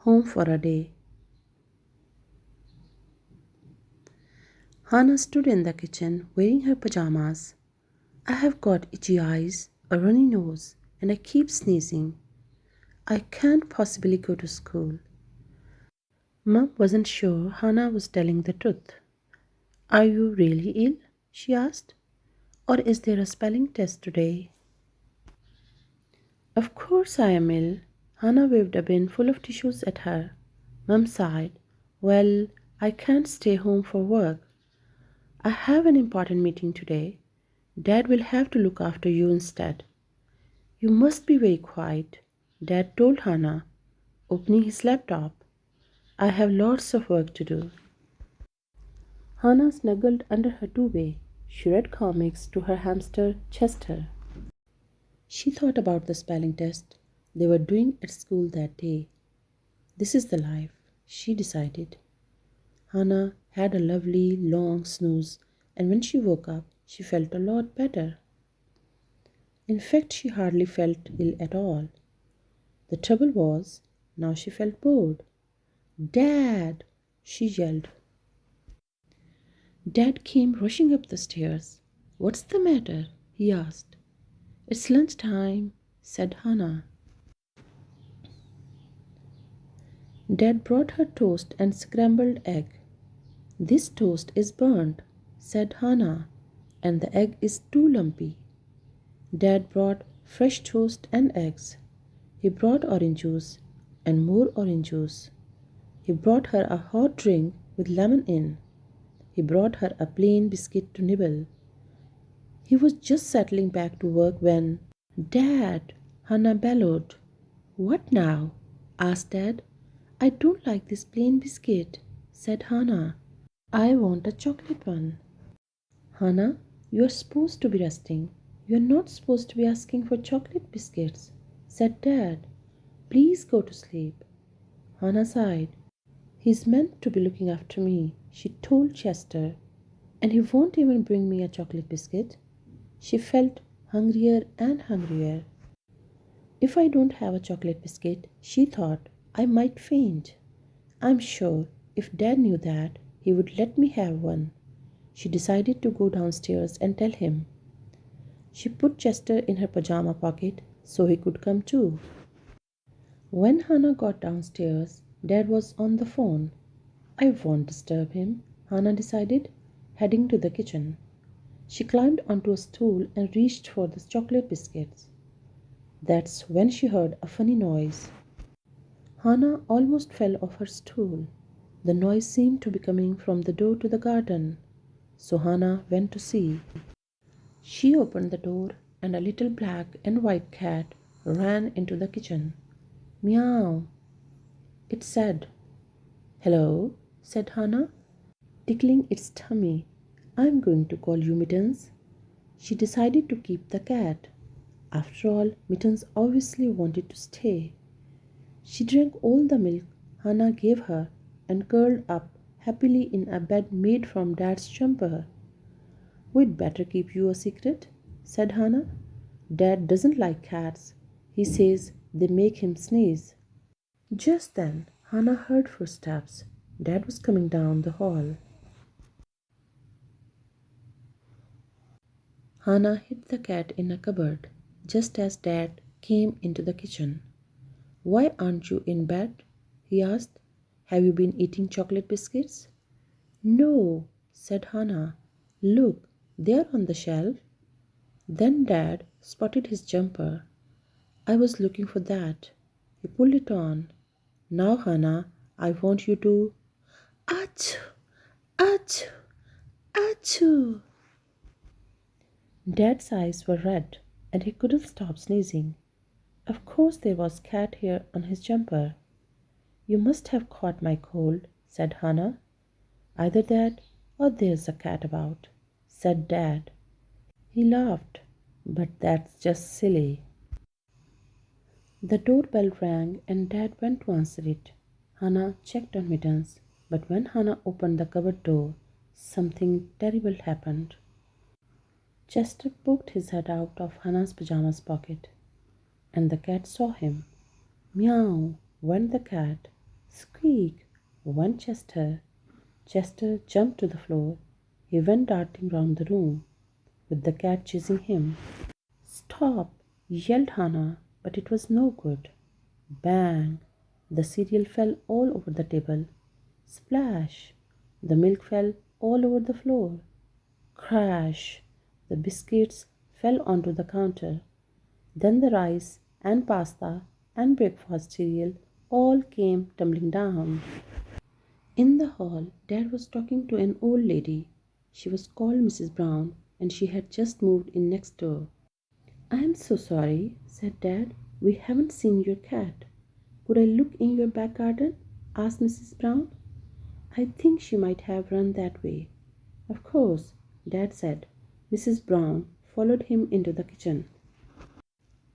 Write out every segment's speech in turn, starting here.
home for a day. Hannah stood in the kitchen wearing her pajamas. I have got itchy eyes, a runny nose, and I keep sneezing. I can't possibly go to school. Mom wasn't sure Hannah was telling the truth. Are you really ill? She asked. Or is there a spelling test today? Of course I am ill. Hannah waved a bin full of tissues at her. Mum sighed. Well, I can't stay home for work. I have an important meeting today. Dad will have to look after you instead. You must be very quiet, Dad told Hannah, opening his laptop. I have lots of work to do. Hannah snuggled under her duvet. She read comics to her hamster Chester. She thought about the spelling test they were doing at school that day. This is the life, she decided. Hannah had a lovely long snooze, and when she woke up, she felt a lot better. In fact, she hardly felt ill at all. The trouble was, now she felt bored. Dad! She yelled. Dad came rushing up the stairs. What's the matter? He asked. It's lunchtime, said Hannah. Dad brought her toast and scrambled egg. This toast is burnt, said Hannah, and the egg is too lumpy. Dad brought fresh toast and eggs. He brought orange juice and more orange juice. He brought her a hot drink with lemon in. He brought her a plain biscuit to nibble. He was just settling back to work when, Dad, Hannah bellowed. What now? Asked Dad. I don't like this plain biscuit, said Hannah. I want a chocolate one. Hannah, you are supposed to be resting. You are not supposed to be asking for chocolate biscuits, said Dad. Please go to sleep. Hannah sighed. He's meant to be looking after me, she told Chester, and he won't even bring me a chocolate biscuit. She felt hungrier and hungrier. If I don't have a chocolate biscuit, she thought, I might faint. I'm sure if Dad knew that, he would let me have one. She decided to go downstairs and tell him. She put Chester in her pajama pocket so he could come too. When Hannah got downstairs, Dad was on the phone. I won't disturb him, Hannah decided, heading to the kitchen. She climbed onto a stool and reached for the chocolate biscuits. That's when she heard a funny noise. Hannah almost fell off her stool. The noise seemed to be coming from the door to the garden, so Hannah went to see. She opened the door, and a little black and white cat ran into the kitchen. Meow, it said. Hello, said Hannah, tickling its tummy. I'm going to call you Mittens. She decided to keep the cat. After all, Mittens obviously wanted to stay. She drank all the milk Hannah gave her and curled up happily in a bed made from Dad's jumper. We'd better keep you a secret, said Hannah. Dad doesn't like cats. He says they make him sneeze. Just then, Hannah heard footsteps. Dad was coming down the hall. Hannah hid the cat in a cupboard just as Dad came into the kitchen. Why aren't you in bed? He asked. Have you been eating chocolate biscuits? No, said Hannah. Look, they're on the shelf. Then Dad spotted his jumper. I was looking for that. He pulled it on. Now, Hannah, I want you to. Achoo! Achoo! Achoo! Dad's eyes were red, and he couldn't stop sneezing. Of course there was cat hair on his jumper. You must have caught my cold, said Hannah. Either that or there's a cat about, said Dad. He laughed. But that's just silly. The doorbell rang and Dad went to answer it. Hannah checked on Mittens, but when Hannah opened the cupboard door, something terrible happened. Chester poked his head out of Hannah's pajamas pocket, and the cat saw him. Meow, went the cat. Squeak! Went Chester. Chester jumped to the floor. He went darting round the room, with the cat chasing him. Stop! Yelled Hannah, but it was no good. Bang! The cereal fell all over the table. Splash! The milk fell all over the floor. Crash! The biscuits fell onto the counter. Then the rice and pasta and breakfast cereal all came tumbling down. In the hall, Dad was talking to an old lady. She was called Mrs. Brown and she had just moved in next door. "I'm so sorry," said Dad. "We haven't seen your cat." "Could I look in your back garden?" asked Mrs. Brown. "I think she might have run that way." "Of course," Dad said. Mrs. Brown followed him into the kitchen.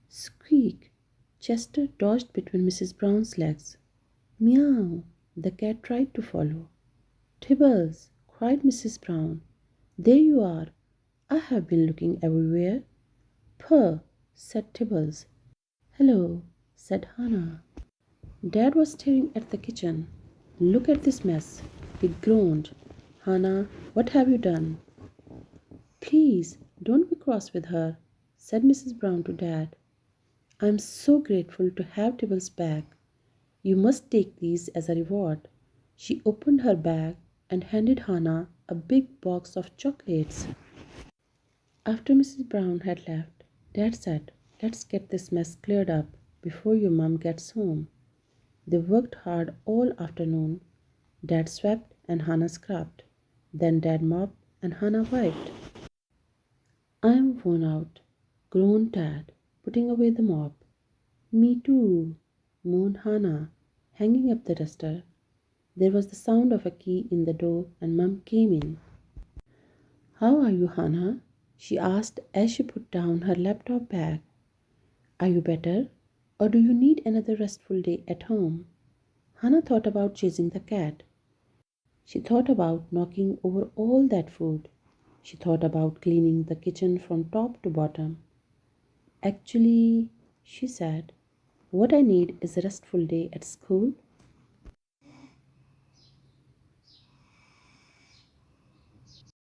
Squeak! Chester dodged between Mrs. Brown's legs. Meow! The cat tried to follow. "Tibbles!" cried Mrs. Brown. "There you are! I have been looking everywhere." "Purr!" said Tibbles. "Hello!" said Hannah. Dad was staring at the kitchen. "Look at this mess!" he groaned. "Hannah, what have you done?" "Please don't be cross with her," said Mrs. Brown to Dad. "I'm so grateful to have Tibbles back. You must take these as a reward." She opened her bag and handed Hannah a big box of chocolates. After Mrs. Brown had left, Dad said, "Let's get this mess cleared up before your mum gets home." They worked hard all afternoon. Dad swept and Hannah scrubbed. Then Dad mopped and Hannah wiped. "I'm worn out," groaned Dad, putting away the mop. "Me too," moaned Hannah, hanging up the duster. There was the sound of a key in the door and Mum came in. "How are you, Hannah?" she asked as she put down her laptop bag. "Are you better? Or do you need another restful day at home?" Hannah thought about chasing the cat. She thought about knocking over all that food. She thought about cleaning the kitchen from top to bottom. "Actually," she said, "what I need is a restful day at school."